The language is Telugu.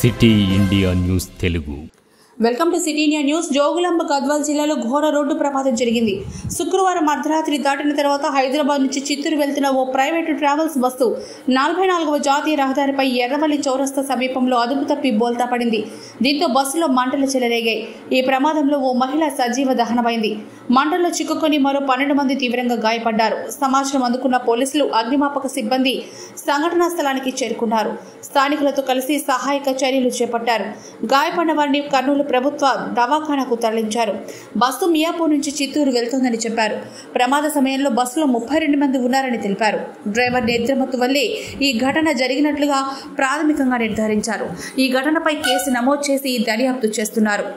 City India news Telugu. Welcome to city India news. Jogulamba Gadwal జిల్లాలో ఘోర రోడ్డు ప్రమాదం జరిగింది. శుక్రవారం అర్ధరాత్రి దాటిన తర్వాత హైదరాబాద్ నుంచి చిత్తూరు వెళ్తున్న ఓ ప్రైవేటు ట్రావెల్స్ బస్సు 44వ జాతీయ రహదారిపై ఎర్రవల్లి చౌరస్తా సమీపంలో అదుపు తప్పి బోల్తా పడింది. దీంతో బస్సులో మంటలు చెలరేగాయి. ఈ ప్రమాదంలో ఓ మహిళ సజీవ దహనమైంది. మంటల్లో చిక్కుకొని మరో 12 మంది తీవ్రంగా గాయపడ్డారు. సమాచారం అందుకున్న పోలీసులు, అగ్నిమాపక సిబ్బంది సంఘటనా స్థలానికి చేరుకున్నారు. స్థానికులతో కలిసి సహాయక చర్యలు చేపట్టారు. గాయపడిన వారిని కర్నూలు ప్రభుత్వ దవాఖానాకు తరలించారు. బస్సు మియాపూర్ నుంచి చిత్తూరు వెళ్తోందని చెప్పారు. ప్రమాద సమయంలో బస్సులో 32 మంది ఉన్నారని తెలిపారు. డ్రైవర్ నిద్రమత్తు వల్లే ఈ ఘటన జరిగినట్లుగా ప్రాథమికంగా నిర్ధారించారు. ఈ ఘటనపై కేసు నమోదు చేసి దర్యాప్తు చేస్తున్నారు.